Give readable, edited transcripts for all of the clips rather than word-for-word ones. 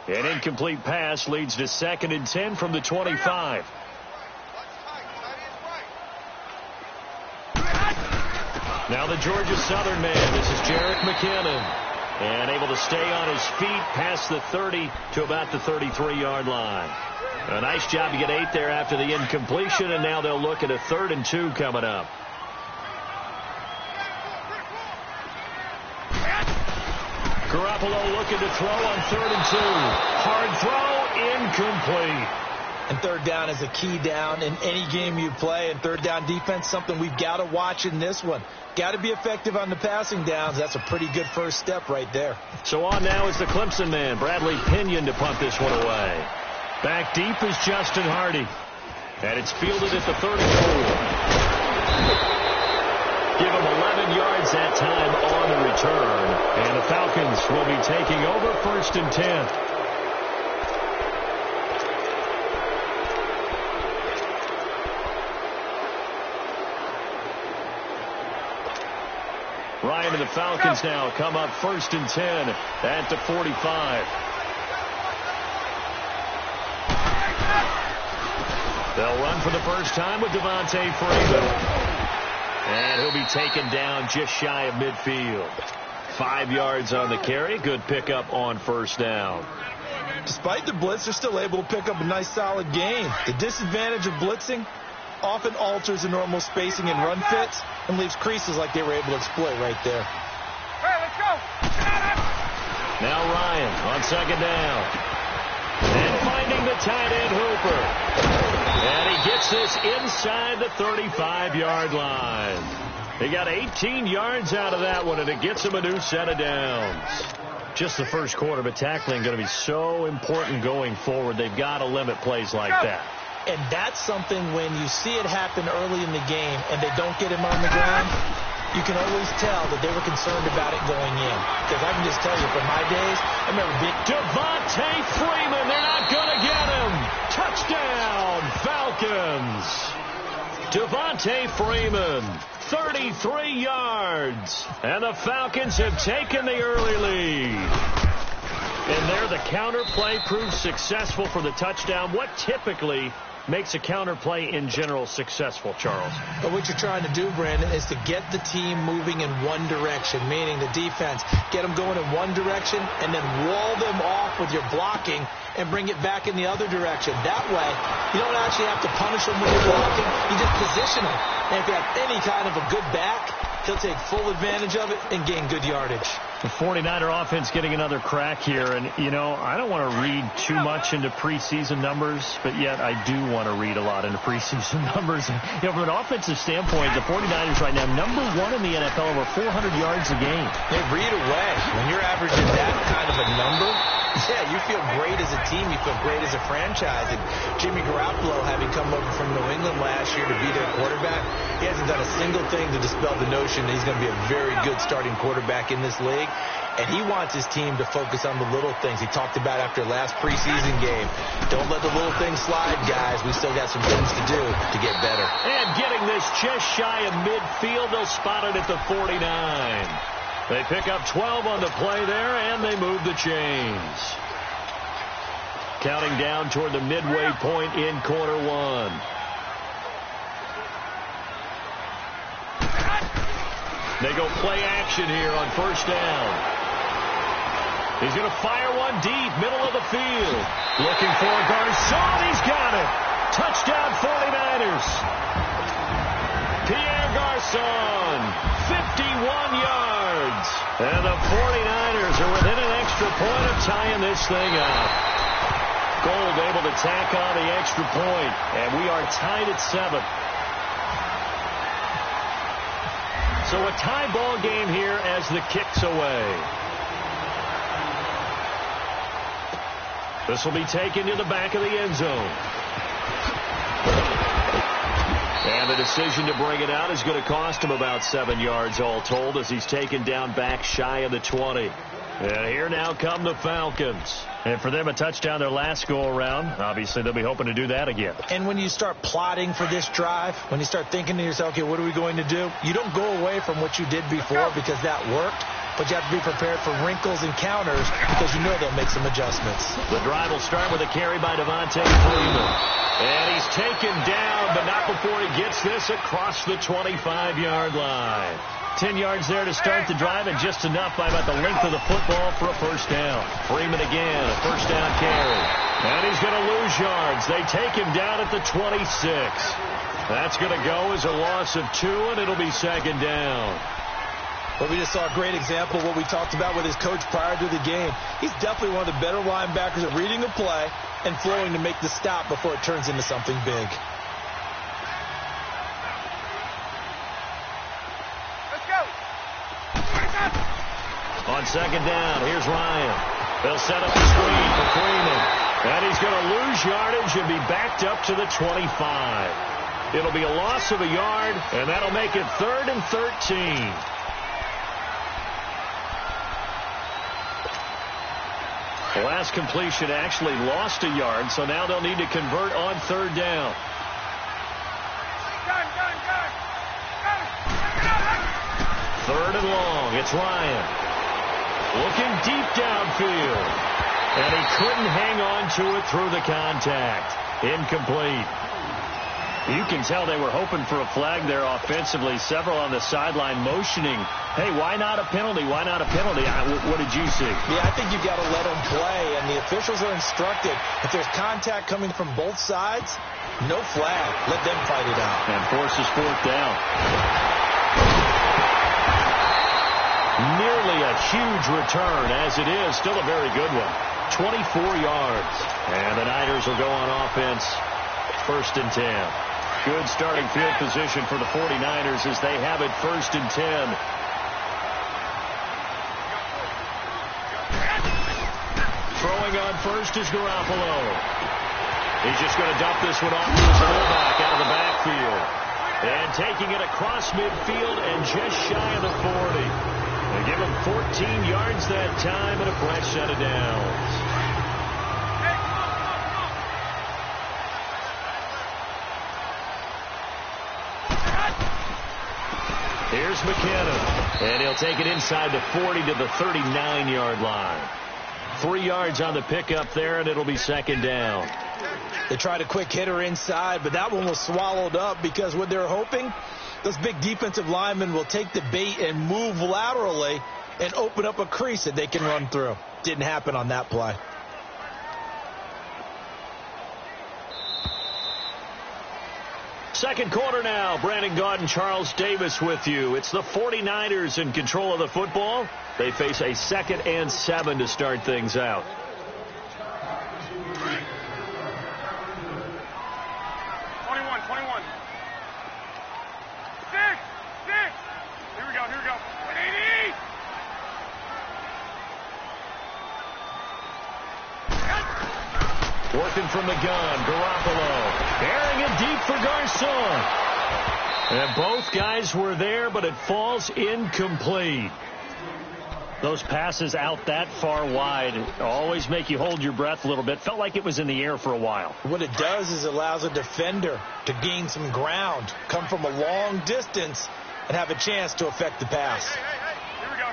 An incomplete pass leads to 2nd and 10 from the 25. Now the Georgia Southern man. This is Jerick McKinnon. And able to stay on his feet past the 30 to about the 33-yard line. A nice job to get 8 there after the incompletion, and now they'll look at a 3rd and 2 coming up. Garoppolo looking to throw on 3rd and 2. Hard throw, incomplete. And 3rd down is a key down in any game you play. And 3rd down defense, something we've got to watch in this one. Got to be effective on the passing downs. That's a pretty good first step right there. So on now is the Clemson man, Bradley Pinion, to punt this one away. Back deep is Justin Hardy. And it's fielded at the 34. Give him 11 yards that time on the return. And the Falcons will be taking over 1st and 10. Ryan and the Falcons now come up 1st and 10 at the 45. They'll run for the first time with Devontae Freeman. And he'll be taken down just shy of midfield. 5 yards on the carry. Good pickup on 1st down. Despite the blitz, they're still able to pick up a nice solid gain. The disadvantage of blitzing often alters the normal spacing and run fits and leaves creases like they were able to exploit right there. Hey, let's go. Now Ryan on 2nd down. And finding the tight end Hooper. And he gets this inside the 35-yard line. He got 18 yards out of that one, and it gets him a new set of downs. Just the first quarter, but tackling going to be so important going forward. They've got to limit plays like that. And that's something when you see it happen early in the game and they don't get him on the ground, you can always tell that they were concerned about it going in. Because I can just tell you from my days, I remember being Devontae Freeman, they're not going to get him. Touchdown, Falcons. Devontae Freeman, 33 yards. And the Falcons have taken the early lead. And there the counter play proves successful for the touchdown. What typically makes a counter play in general successful, Charles? But what you're trying to do, Brandon, is to get the team moving in one direction, meaning the defense, get them going in one direction and then wall them off with your blocking and bring it back in the other direction. That way, you don't actually have to punish them when you're blocking. You just position them. And if you have any kind of a good back, he'll take full advantage of it and gain good yardage. The 49er offense getting another crack here. And, you know, I don't want to read too much into preseason numbers, but yet I do want to read a lot into preseason numbers. You know, from an offensive standpoint, the 49ers right now, #1 in the NFL, over 400 yards a game. They read away. When you're averaging that kind of a number, yeah, you feel great as a team. You feel great as a franchise. And Jimmy Garoppolo, having come over from New England last year to be their quarterback, he hasn't done a single thing to dispel the notion that he's going to be a very good starting quarterback in this league. And he wants his team to focus on the little things he talked about after last preseason game. Don't let the little things slide, guys. We still got some things to do to get better. And getting this just shy of midfield, they'll spot it at the 49. They pick up 12 on the play there, and they move the chains. Counting down toward the midway point in quarter one. They go play action here on 1st down. He's going to fire one deep, middle of the field. Looking for Garcon. He's got it. Touchdown 49ers. Pierre Garcon, 51 yards. And the 49ers are within an extra point of tying this thing up. Gold able to tack on the extra point, and we are tied at 7. So a tie ball game here as the kick's away. This will be taken to the back of the end zone. And the decision to bring it out is going to cost him about 7 yards all told as he's taken down back shy of the 20. And here now come the Falcons. And for them, a touchdown their last go-around. Obviously, they'll be hoping to do that again. And when you start plotting for this drive, when you start thinking to yourself, okay, what are we going to do? You don't go away from what you did before because that worked. but you have to be prepared for wrinkles and counters because you know they'll make some adjustments. The drive will start with a carry by Devontae Freeman. And he's taken down, but not before he gets this across the 25-yard line. 10 yards there to start the drive, and just enough by about the length of the football for a first down. Freeman again, a first down carry. And he's going to lose yards. They take him down at the 26. That's going to go as a loss of 2, and it'll be second down. Well, we just saw a great example of what we talked about with his coach prior to the game. He's definitely one of the better linebackers at reading a play and flowing to make the stop before it turns into something big. On second down, here's Ryan. They'll set up the screen for Freeman. And he's going to lose yardage and be backed up to the 25. It'll be a loss of a yard, and that'll make it 3rd and 13. The last completion actually lost a yard, so now they'll need to convert on 3rd down. Third and long, it's Ryan. Looking deep downfield. And he couldn't hang on to it through the contact. Incomplete. You can tell they were hoping for a flag there offensively. Several on the sideline motioning. Hey, why not a penalty? Why not a penalty? What did you see? Yeah, I think you got to let them play, and the officials are instructed. If there's contact coming from both sides, no flag. Let them fight it out. And forces 4th down. Nearly a huge return, as it is. Still a very good one. 24 yards. And the Niners will go on offense. 1st and 10. Good starting field position for the 49ers as they have it 1st and 10. Throwing on first is Garoppolo. He's just going to dump this one off to his fullback out of the backfield. And taking it across midfield and just shy of the 40. They give him 14 yards that time and a fresh set of downs. Here's McKinnon. And he'll take it inside the 40 to the 39-yard line. 3 yards on the pickup there, and it'll be second down. They tried a quick hitter inside, but that one was swallowed up because what they're hoping, those big defensive linemen will take the bait and move laterally and open up a crease that they can run through. Didn't happen on that play. Second quarter now. Brandon Gaudin, Charles Davis with you. It's the 49ers in control of the football. They face a 2nd and 7 to start things out. Working from the gun, Garoppolo. Airing it deep for Garcon. And both guys were there, but it falls incomplete. Those passes out that far wide always make you hold your breath a little bit. Felt like it was in the air for a while. What it does is it allows a defender to gain some ground, come from a long distance, and have a chance to affect the pass. Here we go.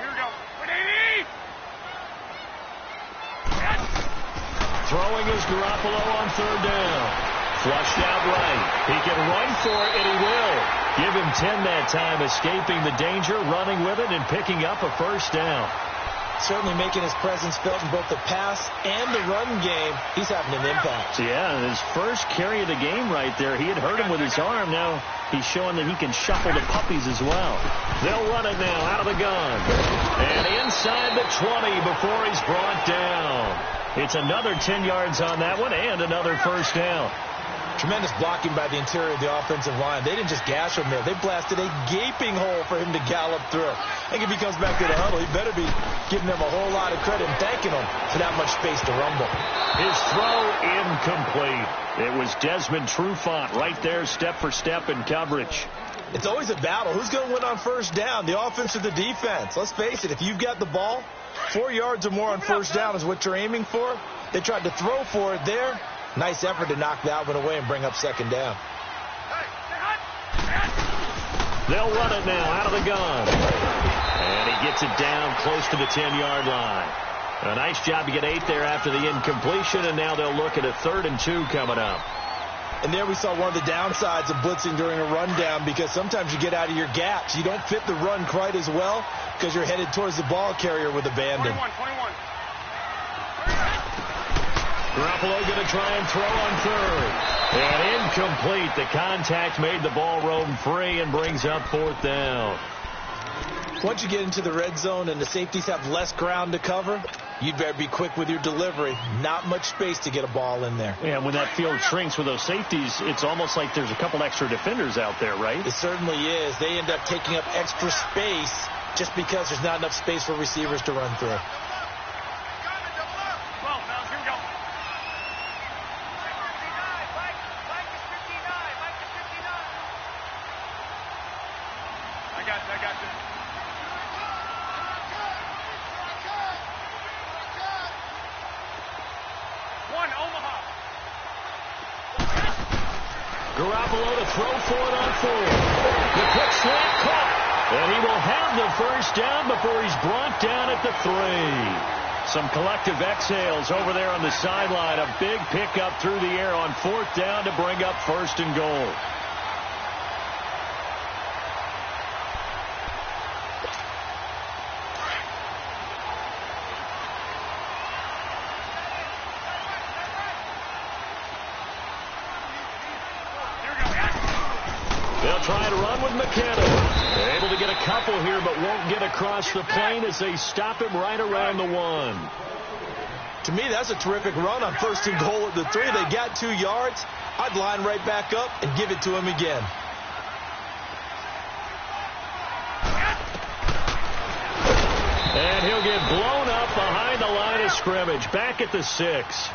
Throwing is Garoppolo on 3rd down. Flushed out right. He can run for it, and he will. Give him 10 that time, escaping the danger, running with it, and picking up a first down. Certainly making his presence felt in both the pass and the run game. He's having an impact. Yeah, his first carry of the game right there. He had hurt him with his arm. Now he's showing that he can shuffle the puppies as well. They'll run it now out of the gun. And inside the 20 before he's brought down. It's another 10 yards on that one and another first down. Tremendous blocking by the interior of the offensive line. They didn't just gash him there. They blasted a gaping hole for him to gallop through. I think if he comes back to the huddle, he better be giving them a whole lot of credit and thanking them for that much space to rumble. His throw incomplete. It was Desmond Trufant right there, step for step in coverage. It's always a battle. Who's going to win on first down, the offense or the defense? Let's face it, if you've got the ball, 4 yards or more on first down is what you're aiming for. They tried to throw for it there. Nice effort to knock that one away and bring up second down. They'll run it now out of the gun. And he gets gets it down close to the 10-yard line. A nice job to get 8 there after the incompletion, and now they'll look at a 3rd and 2 coming up. And there we saw one of the downsides of blitzing during a rundown, because sometimes you get out of your gaps. You don't fit the run quite as well because you're headed towards the ball carrier with abandon. 21. Garoppolo going to try and throw on 3rd. And incomplete. The contact made the ball roam free and brings up 4th down. Once you get into the red zone and the safeties have less ground to cover, you'd better be quick with your delivery. Not much space to get a ball in there. Yeah, when that field shrinks with those safeties, it's almost like there's a couple extra defenders out there, right? It certainly is. They end up taking up extra space just because there's not enough space for receivers to run through. I got you. Omaha. Garoppolo to throw for it on 4th. The quick slant caught. And he will have the first down before he's brought down at the 3. Some collective exhales over there on the sideline. A big pickup through the air on 4th down to bring up 1st and goal. They'll try to run with McKinnon. They're able to get a couple here, but won't get across the plane as they stop him right around the 1. To me, that's a terrific run on 1st and goal at the 3. They got 2 yards. I'd line right back up and give it to him again. And he'll get blown up behind the line of scrimmage, back at the 6.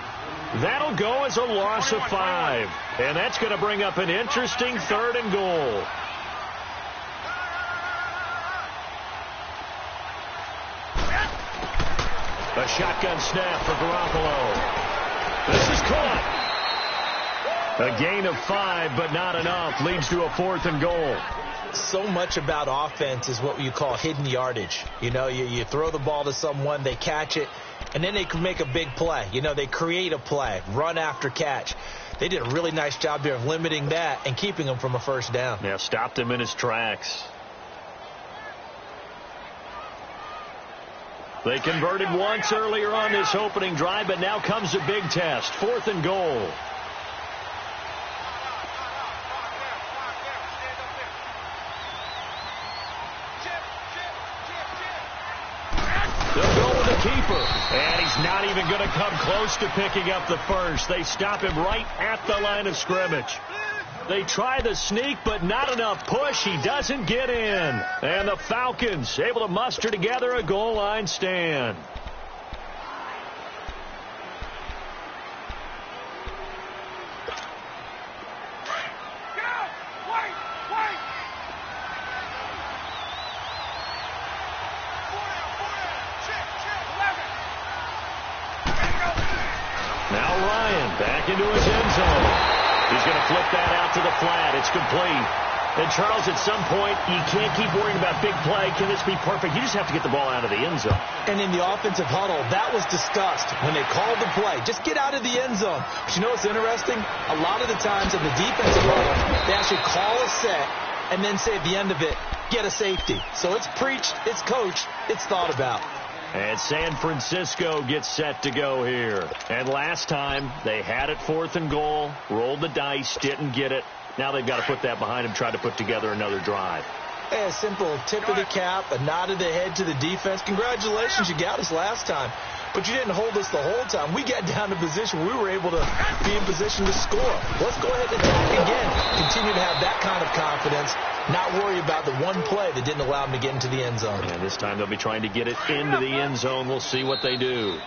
That'll go as a loss of 5. And that's going to bring up an interesting 3rd and goal. A shotgun snap for Garoppolo. This is caught. A gain of 5, but not enough. Leads to a 4th and goal. So much about offense is what you call hidden yardage. You know, you throw the ball to someone, they catch it, and then they can make a big play. You know, they create a play, run after catch. They did a really nice job there of limiting that and keeping him from a first down. Yeah, stopped him in his tracks. They converted once earlier on this opening drive, but now comes a big test. 4th and goal. They'll go with the keeper. And he's not even going to come close to picking up the first. They stop him right at the line of scrimmage. They try the sneak, but not enough push. He doesn't get in. And the Falcons able to muster together a goal line stand. Now Ryan back into his end zone. He's going to flip that out to the flat. It's complete. And, Charles, at some point, you can't keep worrying about big play. Can this be perfect? You just have to get the ball out of the end zone. And in the offensive huddle, that was discussed when they called the play. Just get out of the end zone. But you know what's interesting? A lot of the times in the defensive huddle, they actually call a set and then say at the end of it, get a safety. So it's preached, it's coached, it's thought about. And San Francisco gets set to go here. And last time, they had it 4th and goal, rolled the dice, didn't get it. Now they've got to put that behind them, try to put together another drive. Hey, a simple tip of the cap, a nod of the head to the defense. Congratulations, you got us last time. But you didn't hold us the whole time. We got down to position. We were able to be in position to score. Let's go ahead and attack again. Continue to have that kind of confidence. Not worry about the one play that didn't allow them to get into the end zone. And this time they'll be trying to get it into the end zone. We'll see what they do.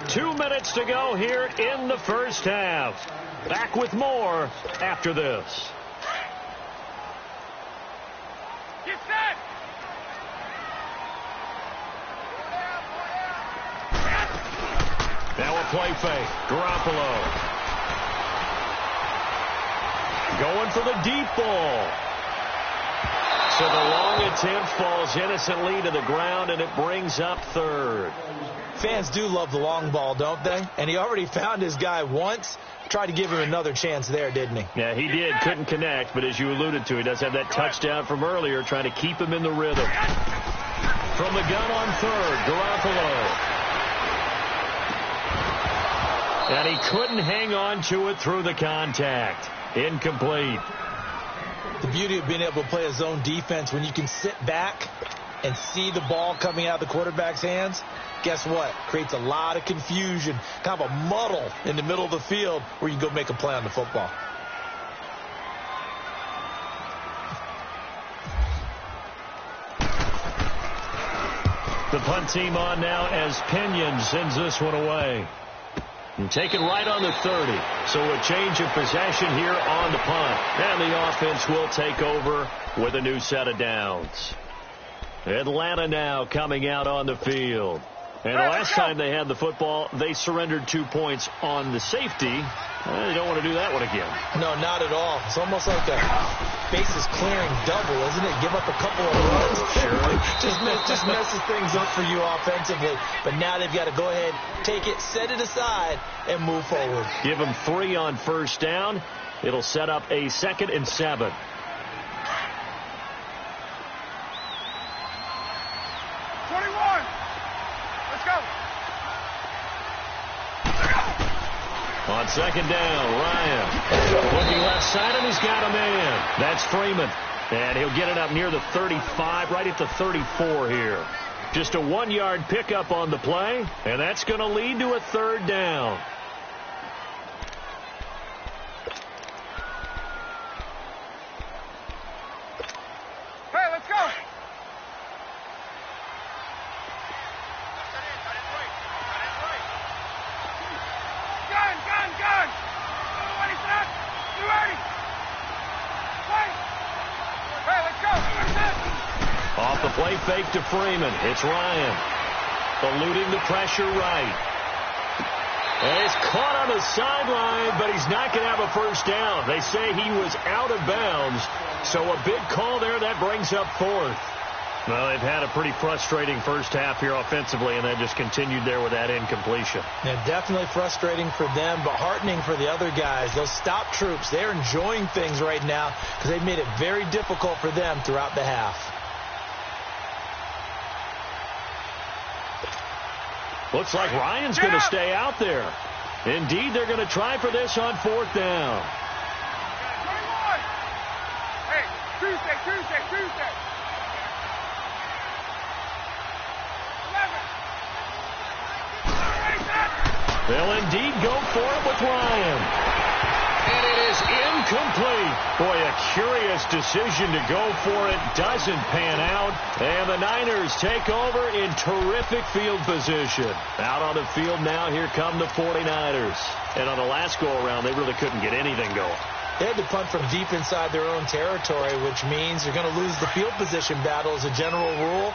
2 minutes to go here in the first half. Back with more after this. Get set. Now a play fake. Garoppolo. Going for the deep ball. So the long attempt falls innocently to the ground, and it brings up third. Fans do love the long ball, don't they? And he already found his guy once. Tried to give him another chance there, didn't he? Yeah, he did. Couldn't connect, but as you alluded to, he does have that touchdown from earlier, trying to keep him in the rhythm. From the gun on third, Garoppolo. And he couldn't hang on to it through the contact. Incomplete. The beauty of being able to play a zone defense when you can sit back and see the ball coming out of the quarterback's hands, guess what? Creates a lot of confusion, kind of a muddle in the middle of the field where you go make a play on the football. The punt team on now as Pinion sends this one away. And taken right on the 30. So a change of possession here on the punt. And the offense will take over with a new set of downs. Atlanta now coming out on the field. And the last time they had the football, they surrendered 2 points on the safety. They don't want to do that one again. No, not at all. It's almost like a bases clearing double, isn't it? Give up a couple of runs. Sure. just messes things up for you offensively. But now they've got to go ahead, take it, set it aside, and move forward. Give them 3 on first down. It'll set up a 2nd and 7. On second down, Ryan looking left side, and he's got a man. That's Freeman. And he'll get it up near the 35, right at the 34 here. Just a 1-yard pickup on the play, and that's going to lead to a 3rd down. Hey, let's go. Gun! Ready, set! You ready? Wait! Hey, let's go! Off the play fake to Freeman. It's Ryan. Eluding the pressure right. And he's caught on the sideline, but he's not going to have a first down. They say he was out of bounds. So a big call there. That brings up 4th. Well, they've had a pretty frustrating first half here offensively, and they just continued there with that incompletion. Yeah, definitely frustrating for them, but heartening for the other guys. Those stop troops, they're enjoying things right now because they've made it very difficult for them throughout the half. Looks like Ryan's going to stay out there. Indeed, they're going to try for this on 4th down. 21! Hey, Tuesday! They'll indeed go for it with Ryan. And it is incomplete. Boy, a curious decision to go for it. Doesn't pan out. And the Niners take over in terrific field position. Out on the field now, here come the 49ers. And on the last go-around, they really couldn't get anything going. They had to punt from deep inside their own territory, which means you're going to lose the field position battle as a general rule.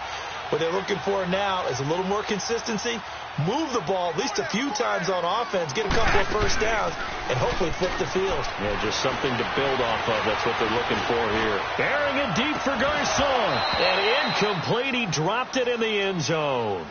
What they're looking for now is a little more consistency, move the ball at least a few times on offense, get a couple of first downs, and hopefully flip the field. Yeah, just something to build off of. That's what they're looking for here. Bearing it deep for Garcon. And incomplete. He dropped it in the end zone.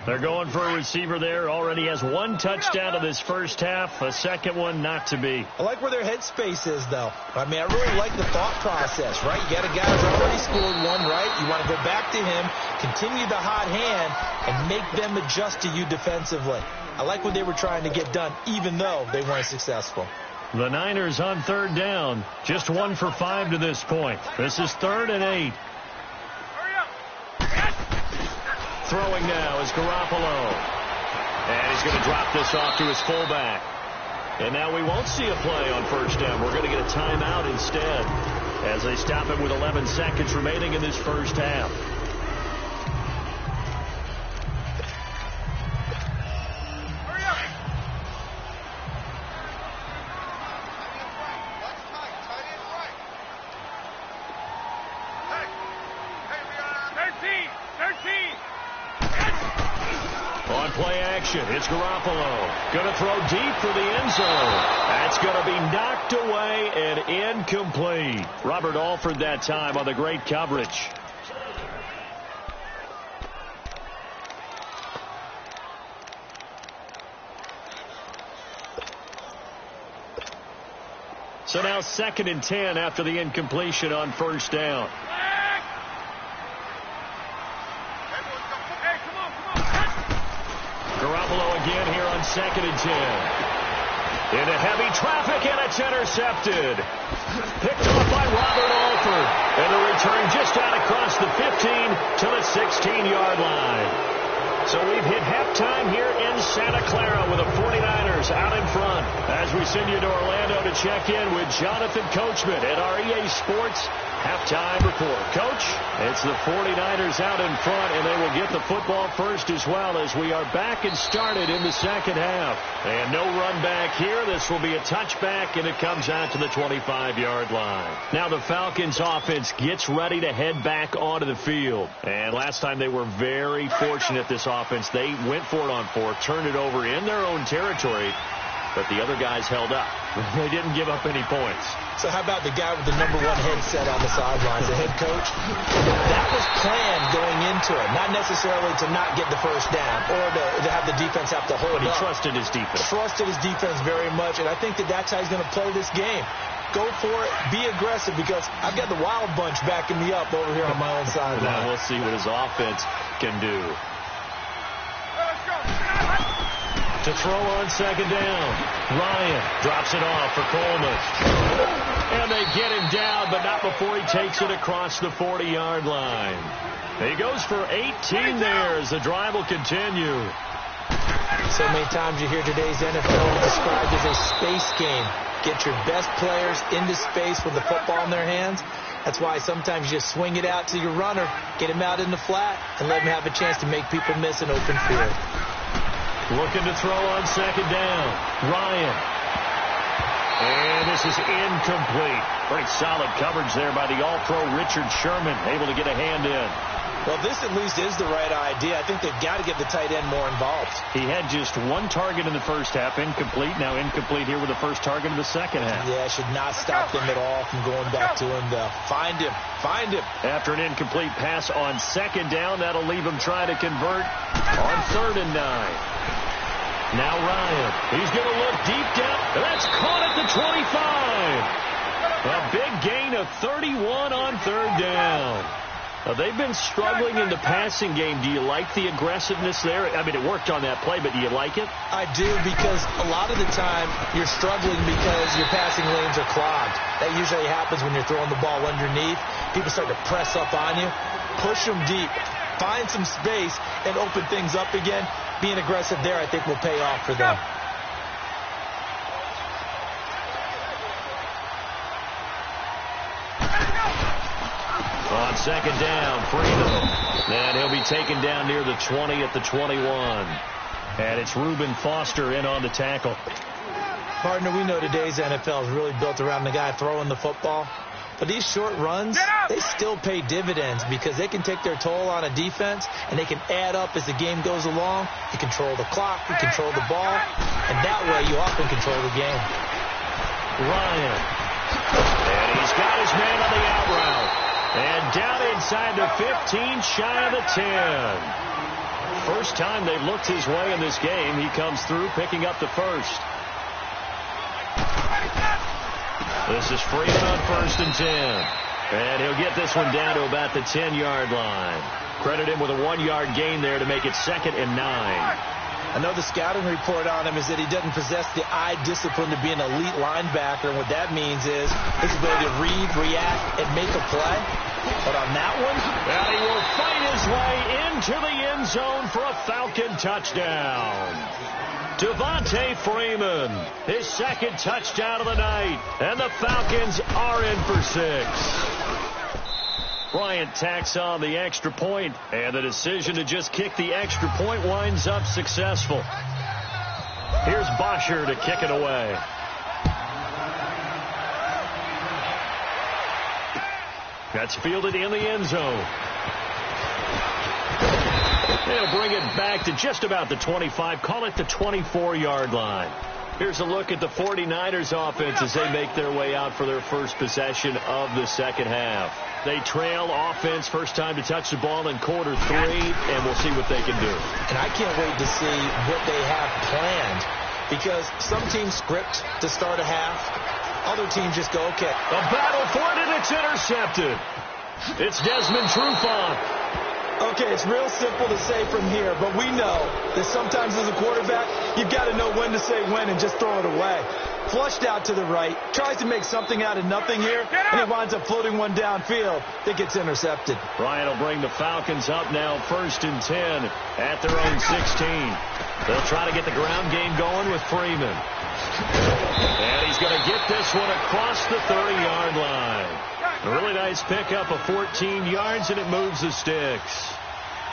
They're going for a receiver there. Already has 1 touchdown of this first half. A second one not to be. I like where their headspace is, though. I mean, I really like the thought process, right? You got a guy who's already scored 1, right? You want to go back to him, continue the hot hand, and make them adjust to you defensively. I like what they were trying to get done, even though they weren't successful. The Niners on 3rd down. Just 1 for 5 to this point. This is 3rd and 8. Throwing now is Garoppolo. And he's going to drop this off to his fullback. And now we won't see a play on first down. We're going to get a timeout instead as they stop him with 11 seconds remaining in this first half. play action. It's Garoppolo. Going to throw deep for the end zone. That's going to be knocked away and incomplete. Robert Alford that time on the great coverage. So now 2nd and 10 after the incompletion on first down. Garoppolo again here on 2nd and 10. Into heavy traffic, and it's intercepted. Picked off by Robert Alford. And the return just out across the 15 to the 16-yard line. So we've hit halftime here in Santa Clara with the 49ers out in front. As we send you to Orlando to check in with Jonathan Coachman at our EA Sports halftime report. Coach, it's the 49ers out in front, and they will get the football first as well as we are back and started in the second half. And no run back here. This will be a touchback, and it comes out to the 25-yard line. Now the Falcons offense gets ready to head back onto the field. And last time they were very fortunate, this offense. They went for it on 4, turned it over in their own territory, but the other guys held up. They didn't give up any points. So how about the guy with the #1 headset on the sidelines, the head coach? That was planned going into it, not necessarily to not get the first down or to have the defense have to hold But he up. trusted his defense. Trusted his defense very much, and I think that's how he's going to play this game. Go for it, be aggressive, because I've got the wild bunch backing me up over here on my own sideline. Now we'll see what his offense can do. To throw on 2nd down. Ryan drops it off for Coleman. And they get him down, but not before he takes it across the 40-yard line. He goes for 18 there as the drive will continue. So many times you hear today's NFL described as a space game. Get your best players into space with the football in their hands. That's why sometimes you just swing it out to your runner, get him out in the flat, and let him have a chance to make people miss an open field. Looking to throw on 2nd down. Ryan. And this is incomplete. Pretty solid coverage there by the All-Pro Richard Sherman, able to get a hand in. Well, this at least is the right idea. I think they've got to get the tight end more involved. He had just 1 target in the first half, incomplete. Now incomplete here with the first target in the second half. Yeah, should not stop them at all from going back to him, though. Find him. Find him. After an incomplete pass on 2nd down, that'll leave him trying to convert on 3rd and 9. Now Ryan. He's going to look deep down. That's caught at the 25. A big gain of 31 on 3rd down. They've been struggling in the passing game. Do you like the aggressiveness there? I mean, it worked on that play, but do you like it? I do, because a lot of the time you're struggling because your passing lanes are clogged. That usually happens when you're throwing the ball underneath. People start to press up on you. Push them deep. Find some space and open things up again. Being aggressive there, I think, will pay off for them. On 2nd down, Freeman. And he'll be taken down near the 20 at the 21. And it's Reuben Foster in on the tackle. Partner, we know today's NFL is really built around the guy throwing the football. But these short runs, they still pay dividends because they can take their toll on a defense, and they can add up as the game goes along. You control the clock, you control the ball, and that way you often control the game. Ryan. And he's got his man on the out route. And down inside the 15, shy of the 10. First time they've looked his way in this game. He comes through, picking up the first. This is Freeman on 1st and 10. And he'll get this one down to about the 10-yard line. Credit him with a 1-yard gain there to make it 2nd and 9. I know the scouting report on him is that he doesn't possess the eye discipline to be an elite linebacker, and what that means is his ability to read, react, and make a play. But on that one, well, he will fight his way into the end zone for a Falcon touchdown. Devontae Freeman, his 2nd touchdown of the night, and the Falcons are in for 6. Bryant tacks on the extra point, and the decision to just kick the extra point winds up successful. Here's Bosher to kick it away. That's fielded in the end zone. They'll bring it back to just about the 25. Call it the 24-yard line. Here's a look at the 49ers offense as they make their way out for their first possession of the second half. They trail offense first time to touch the ball in quarter 3, and we'll see what they can do. And I can't wait to see what they have planned, because some teams script to start a half. Other teams just go, okay. A battle for it, and it's intercepted. It's Desmond Trufant. Okay, it's real simple to say from here, but we know that sometimes as a quarterback, you've got to know when to say when and just throw it away. Flushed out to the right, tries to make something out of nothing here, and he winds up floating one downfield that gets intercepted. Bryant will bring the Falcons up now, 1st and 10 at their own 16. They'll try to get the ground game going with Freeman. And he's going to get this one across the 30-yard line. A really nice pickup of 14 yards, and it moves the sticks.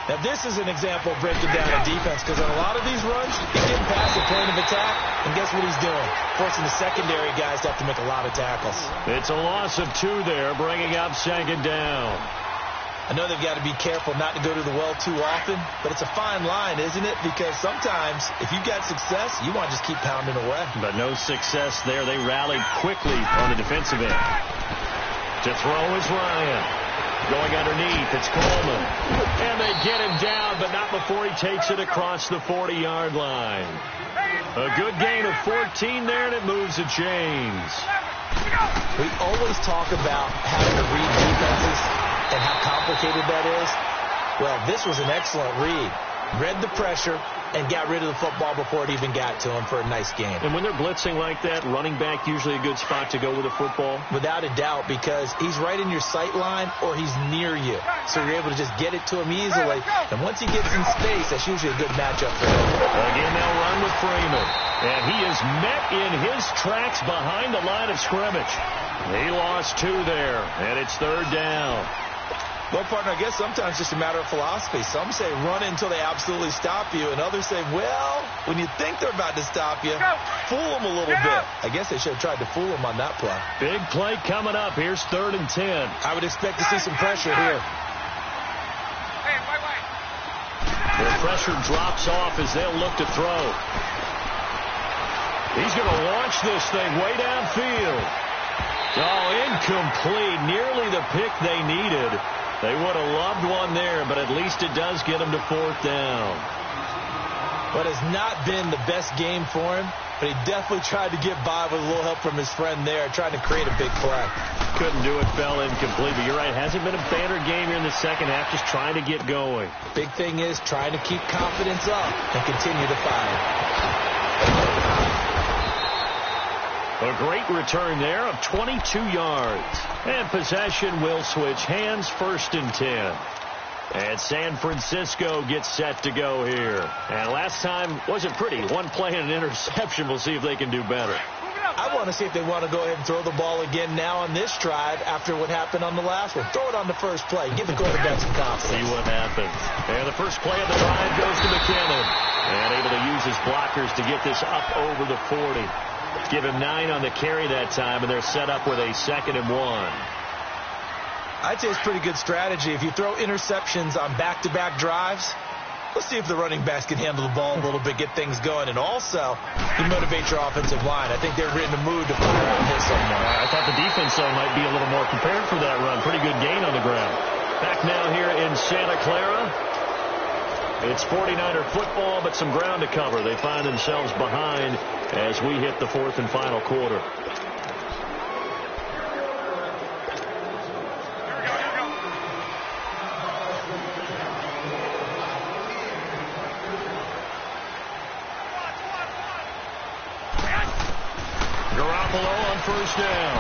Now, this is an example of breaking down a defense, because on a lot of these runs, he's getting past the point of attack, and guess what he's doing? Forcing the secondary guys to have to make a lot of tackles. It's a loss of 2 there, bringing up 2nd down. I know they've got to be careful not to go to the well too often, but it's a fine line, isn't it? Because sometimes, if you've got success, you want to just keep pounding away. But no success there. They rallied quickly on the defensive end. To throw is Ryan. Going underneath, it's Coleman. And they get him down, but not before he takes it across the 40-yard line. A good gain of 14 there, and it moves the chains. We always talk about having to read defenses and how complicated that is. Well, this was an excellent read. Read the pressure and got rid of the football before it even got to him for a nice game. And when they're blitzing like that, running back usually a good spot to go with the football? Without a doubt, because he's right in your sight line or he's near you. So you're able to just get it to him easily. And once he gets in space, that's usually a good matchup for him. Again, they'll run with Freeman. And he is met in his tracks behind the line of scrimmage. He lost 2 there, and it's 3rd down. Well, partner, I guess sometimes it's just a matter of philosophy. Some say run until they absolutely stop you, and others say, well, when you think they're about to stop you, fool them a little bit. I guess they should have tried to fool them on that play. Big play coming up. Here's 3rd and 10. I would expect to see some pressure here. The pressure drops off as they'll look to throw. He's going to launch this thing way downfield. Oh, incomplete. Nearly the pick they needed. They would have loved one there, but at least it does get them to 4th down. But it's not been the best game for him, but he definitely tried to get by with a little help from his friend there, trying to create a big play. Couldn't do it, fell incomplete. But you're right, hasn't been a banner game here in the second half, just trying to get going. Big thing is trying to keep confidence up and continue to fire. A great return there of 22 yards. And possession will switch hands, 1st and 10. And San Francisco gets set to go here. And last time wasn't pretty. One play and an interception. We'll see if they can do better. I want to see if they want to go ahead and throw the ball again now on this drive after what happened on the last one. Throw it on the first play. Give the quarterback some confidence. See what happens. And the first play of the drive goes to McKinnon. And able to use his blockers to get this up over the 40. Give him 9 on the carry that time, and they're set up with a 2nd and 1. I'd say it's pretty good strategy. If you throw interceptions on back-to-back drives, let's see if the running backs can handle the ball a little bit, get things going, and also you motivate your offensive line. I think they're in the mood to fire out and hit someone. I thought the defense might be a little more prepared for that run. Pretty good gain on the ground. Back now here in Santa Clara. It's 49er football, but some ground to cover. They find themselves behind as we hit the 4th and final quarter. Garoppolo on 1st down.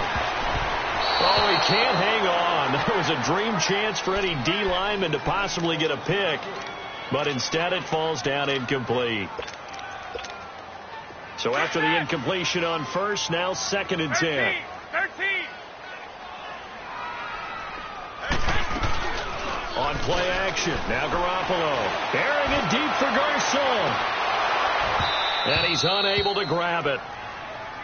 Oh, he can't hang on. That was a dream chance for any D lineman to possibly get a pick. But instead it falls down incomplete. So after the incompletion on 1st, now 2nd and 10. 13. On play action, now Garoppolo. Bearing it deep for Garcon. And he's unable to grab it.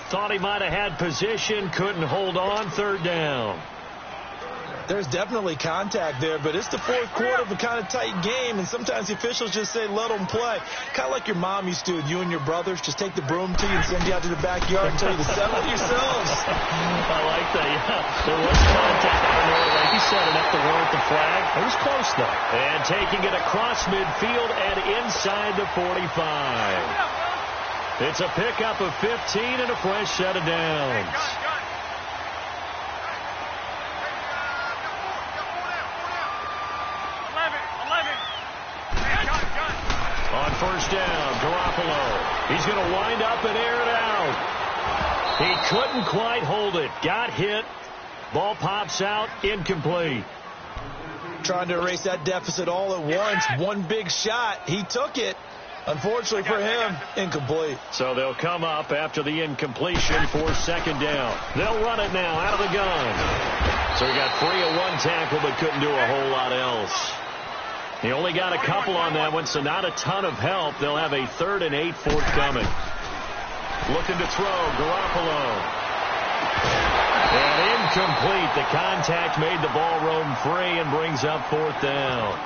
Thought he might have had position, couldn't hold on, 3rd down. There's definitely contact there, but it's the fourth quarter of a kind of tight game, and sometimes the officials just say, let them play. Kind of like your mom used to with you and your brothers. Just take the broom to you and send you out to the backyard and tell you to settle it yourselves. I like that, yeah. There was contact. I don't know, like he said, enough to warrant the flag. It was close, though. And taking it across midfield and inside the 45. It's a pickup of 15 and a fresh set of downs. On first down, Garoppolo. He's going to wind up and air it out. He couldn't quite hold it. Got hit. Ball pops out. Incomplete. Trying to erase that deficit all at once. One big shot. He took it. Unfortunately for him, incomplete. So they'll come up after the incompletion for second down. They'll run it now out of the gun. So he got free of one tackle but couldn't do a whole lot else. He only got a couple on that one, so not a ton of help. They'll have a 3rd and 8 forthcoming. Looking to throw, Garoppolo. And incomplete. The contact made the ball roam free and brings up 4th down.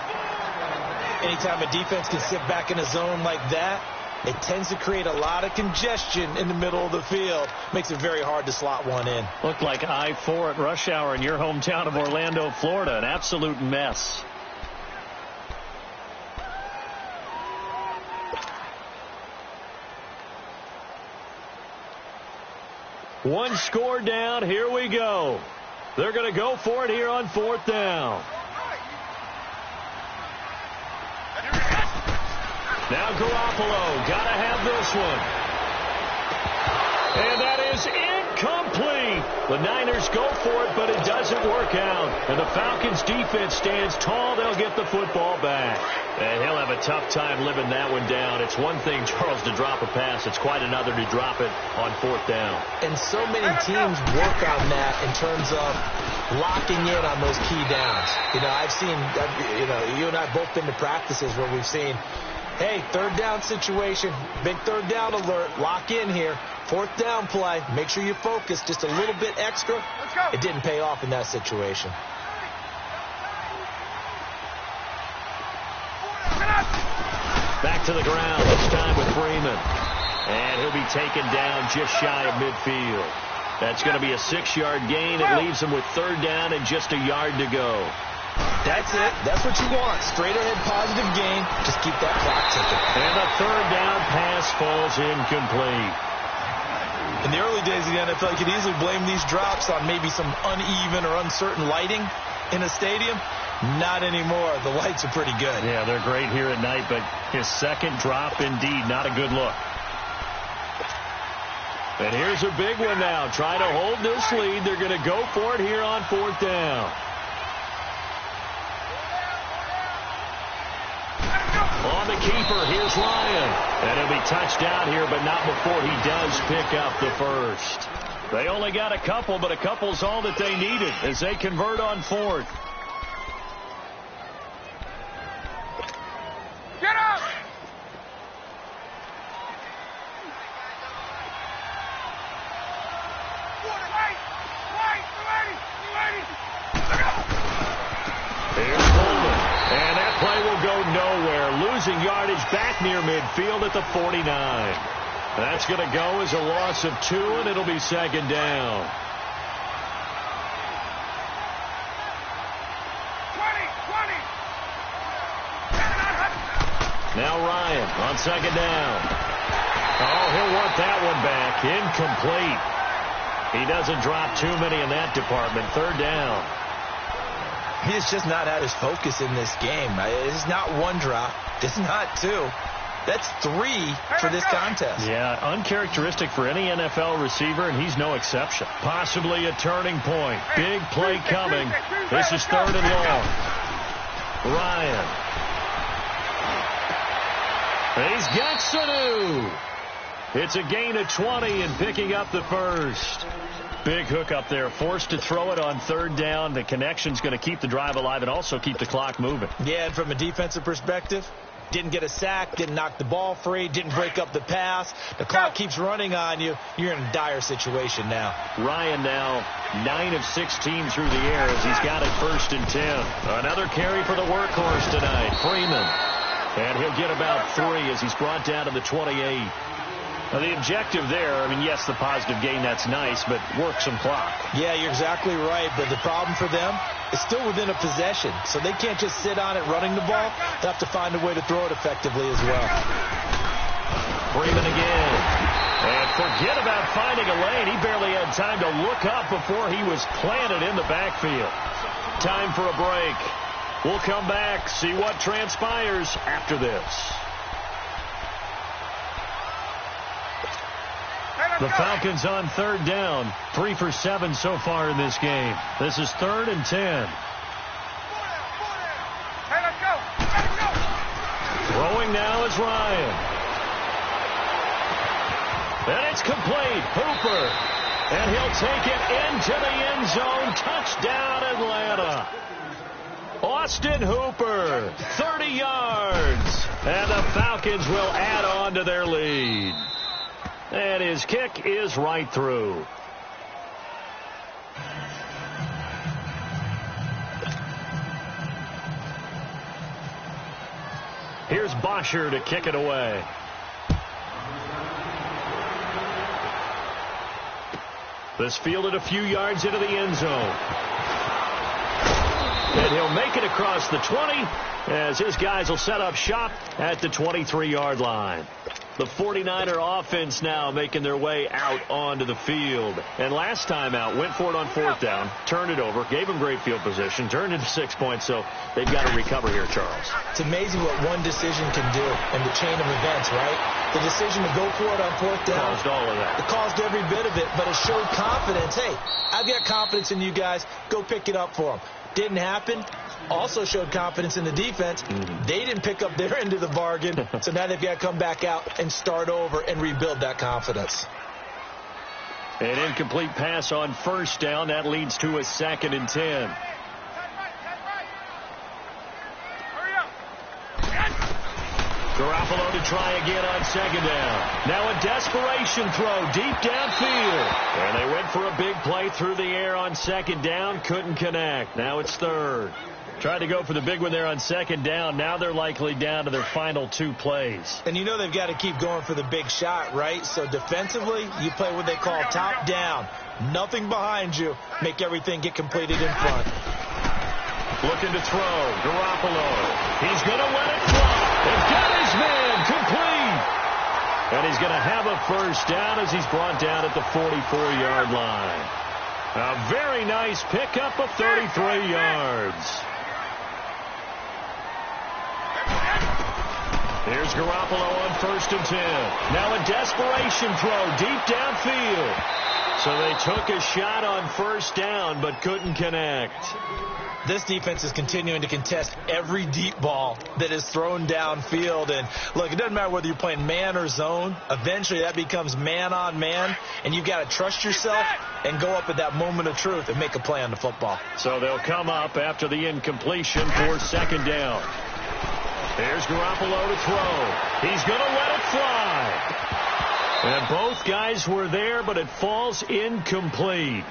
Anytime a defense can sit back in a zone like that, it tends to create a lot of congestion in the middle of the field. Makes it very hard to slot one in. Looked like I-4 at rush hour in your hometown of Orlando, Florida. An absolute mess. One score down. Here we go. They're going to go for it here on 4th down. Now Garoppolo. Got to have this one. And that is incomplete. The Niners go for it, but it doesn't work out. And the Falcons defense stands tall. They'll get the football back. And he'll have a tough time living that one down. It's one thing, Charles, to drop a pass. It's quite another to drop it on 4th down. And so many teams work on that in terms of locking in on those key downs. You know, you and I have both been to practices where we've seen, hey, 3rd down situation, big 3rd down alert, lock in here. 4th down play, make sure you focus just a little bit extra. It didn't pay off in that situation. Back to the ground, this time with Freeman. And he'll be taken down just shy of midfield. That's going to be a 6-yard gain. It leaves him with 3rd down and just a yard to go. That's it. That's what you want. Straight ahead positive gain. Just keep that clock ticking. And the 3rd down pass falls incomplete. In the early days of the NFL, you could easily blame these drops on maybe some uneven or uncertain lighting in a stadium. Not anymore. The lights are pretty good. Yeah, they're great here at night, but his second drop, indeed, not a good look. And here's a big one now. Trying to hold this lead. They're going to go for it here on 4th down. On the keeper, here's Ryan. And he'll be touched down here, but not before he does pick up the first. They only got a couple, but a couple's all that they needed as they convert on 4th. Get up! Here's Coleman. And that play will go nowhere. Losing yardage back near midfield at the 49. That's going to go as a loss of 2, and it'll be 2nd down. 20. Now Ryan on 2nd down. Oh, he'll want that one back. Incomplete. He doesn't drop too many in that department. 3rd down. He's just not at his focus in this game. It's not 1 drop. It's not 2. That's 3 for this contest. Yeah, uncharacteristic for any NFL receiver, and he's no exception. Possibly a turning point. Big play coming. This is 3rd and long. Ryan. He's got Sanu. It's a gain of 20 and picking up the first. Big hook up there. Forced to throw it on 3rd down. The connection's going to keep the drive alive and also keep the clock moving. Yeah, and from a defensive perspective, Didn't get a sack, didn't knock the ball free, didn't break up the pass. The clock keeps running on you. You're in a dire situation now. Ryan now 9 of 16 through the air as he's got it 1st and 10. Another carry for the workhorse tonight, Freeman. And he'll get about 3 as he's brought down to the 28. Now, the objective there, I mean, yes, the positive gain, that's nice, but work some clock. Yeah, you're exactly right, but the problem for them is still within a possession, so they can't just sit on it running the ball. They have to find a way to throw it effectively as well. Freeman again. And forget about finding a lane. He barely had time to look up before he was planted in the backfield. Time for a break. We'll come back, see what transpires after this. The Falcons on 3rd down. 3 for 7 so far in this game. This is 3rd and 10. Hey, let's go. Let's go. Throwing now is Ryan. And it's complete. Hooper. And he'll take it into the end zone. Touchdown, Atlanta. Austin Hooper, 30 yards. And the Falcons will add on to their lead. And his kick is right through. Here's Bosher to kick it away. This fielded a few yards into the end zone. And he'll make it across the 20 as his guys will set up shop at the 23-yard line. The 49er offense now making their way out onto the field. And last time out, went for it on 4th down, turned it over, gave them great field position, turned into 6 points, so they've got to recover here, Charles. It's amazing what one decision can do in the chain of events, right? The decision to go for it on 4th down. Caused all of that. It caused every bit of it, but it showed confidence. Hey, I've got confidence in you guys. Go pick it up for them. Didn't happen. Also showed confidence in the defense. They didn't pick up their end of the bargain, so now they've got to come back out and start over and rebuild that confidence. An incomplete pass on 1st down. That leads to a 2nd and 10. Hurry up. Garoppolo to try again on 2nd down. Now a desperation throw deep downfield. And they went for a big play through the air on 2nd down. Couldn't connect. Now it's 3rd. Tried to go for the big one there on 2nd down. Now they're likely down to their final 2 plays. And you know they've got to keep going for the big shot, right? So defensively, you play what they call top down. Nothing behind you. Make everything get completed in front. Looking to throw. Garoppolo. He's going to let it fly. They've got his man complete. And he's going to have a 1st down as he's brought down at the 44-yard line. A very nice pickup of 33 yards. Here's Garoppolo on 1st and 10. Now a desperation throw deep downfield. So they took a shot on 1st down but couldn't connect. This defense is continuing to contest every deep ball that is thrown downfield. And look, it doesn't matter whether you're playing man or zone. Eventually that becomes man on man. And you've got to trust yourself and go up at that moment of truth and make a play on the football. So they'll come up after the incompletion for 2nd down. There's Garoppolo to throw. He's going to let it fly. And both guys were there, but it falls incomplete.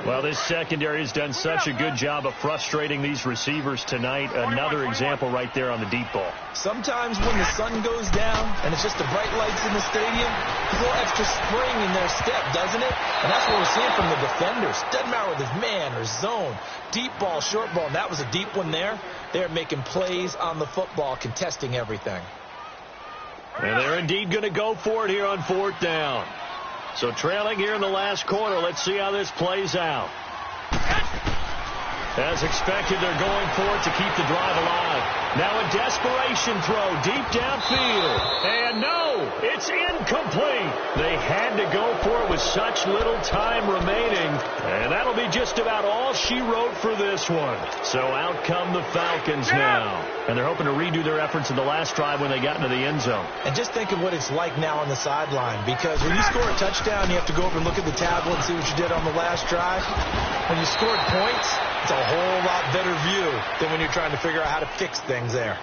Well, this secondary has done such a good job of frustrating these receivers tonight. Another example right there on the deep ball. Sometimes when the sun goes down and it's just the bright lights in the stadium, there's a little extra spring in their step, doesn't it? And that's what we're seeing from the defenders. Doesn't matter whether it's man or zone, deep ball, short ball. And that was a deep one there. They're making plays on the football, contesting everything. And they're indeed going to go for it here on 4th down. So trailing here in the last quarter, let's see how this plays out. As expected, they're going for it to keep the drive alive. Now a desperation throw deep downfield. And no, it's incomplete. They had to go for it with such little time remaining. And that'll be just about all she wrote for this one. So out come the Falcons now. And they're hoping to redo their efforts in the last drive when they got into the end zone. And just think of what it's like now on the sideline. Because when you score a touchdown, you have to go over and look at the tablet and see what you did on the last drive. When you scored points, it's a whole lot better view than when you're trying to figure out how to fix things there.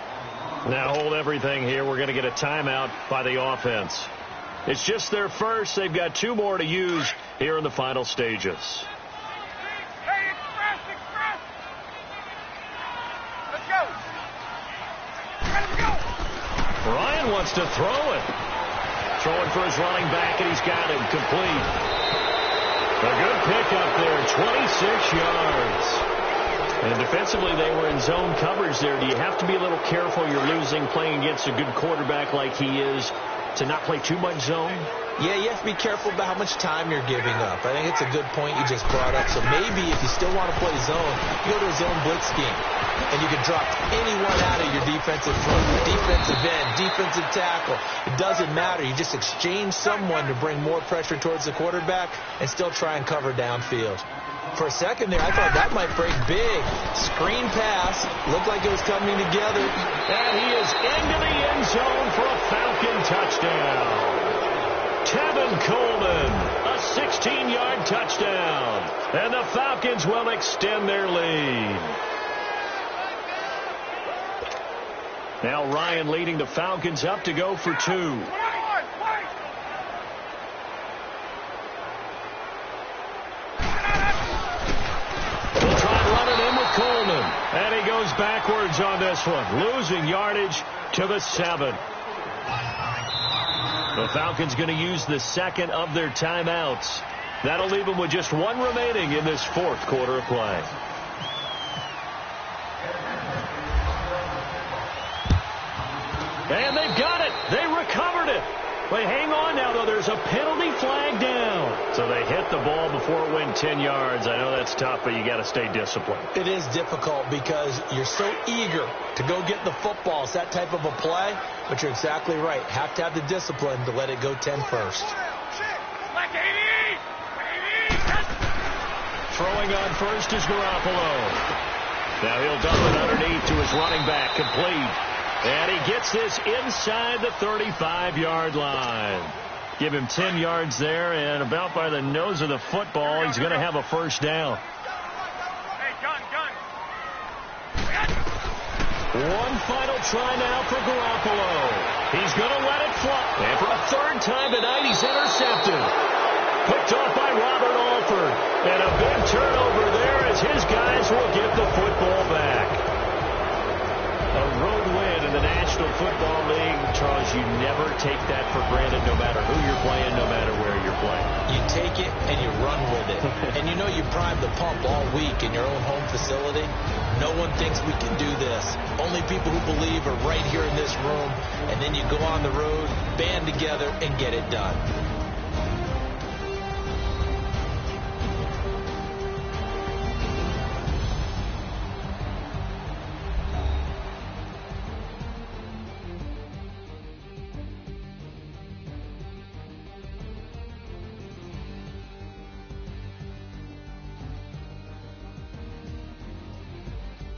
Now hold everything here. We're going to get a timeout by the offense. It's just their first. They've got 2 more to use here in the final stages. Hey, express. Let's go. Let's go. Ryan wants to throw it. Throwing for his running back, and he's got him complete. A good pickup there, 26 yards. And defensively, they were in zone coverage there. Do you have to be a little careful? You're losing playing against a good quarterback like he is to not play too much zone? Yeah, you have to be careful about how much time you're giving up. I think it's a good point you just brought up. So maybe if you still want to play zone, you go to a zone blitz scheme. And you can drop anyone out of your defensive front, defensive end, defensive tackle. It doesn't matter. You just exchange someone to bring more pressure towards the quarterback and still try and cover downfield. For a second there, I thought that might break big. Screen pass. Looked like it was coming together. And he is into the end zone for a Falcon touchdown. Tevin Coleman, a 16-yard touchdown. And the Falcons will extend their lead. Now Ryan leading the Falcons up to go for 2. And he goes backwards on this one, losing yardage to the 7. The Falcons going to use the second of their timeouts. That'll leave them with just 1 remaining in this 4th quarter of play. And they've got it. They recovered it. They hang on now, though. There's a penalty flag down. So they hit the ball before it went 10 yards. I know that's tough, but you got to stay disciplined. It is difficult because you're so eager to go get the football. It's that type of a play, but you're exactly right. Have to have the discipline to let it go 10 first. Throwing on first is Garoppolo. Now he'll dump it underneath to his running back, complete. And he gets this inside the 35-yard line. Give him 10 yards there, and about by the nose of the football, he's going to have a first down. Hey, gun. One final try now for Garoppolo. He's going to let it fly. And for a 3rd time tonight, he's intercepted. Picked off by Robert Alford. And a big turnover there as his guys will get the football back. A road win in the National Football League. Charles, you never take that for granted no matter who you're playing, no matter where you're playing. You take it and you run with it. And you know you prime the pump all week in your own home facility. No one thinks we can do this. Only people who believe are right here in this room. And then you go on the road, band together, and get it done.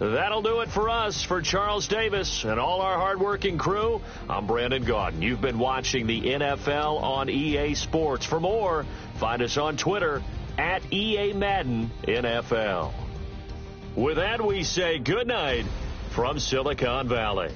That'll do it for us. For Charles Davis and all our hardworking crew, I'm Brandon Gaudin. You've been watching the NFL on EA Sports. For more, find us on Twitter at EA Madden NFL. With that, we say good night from Silicon Valley.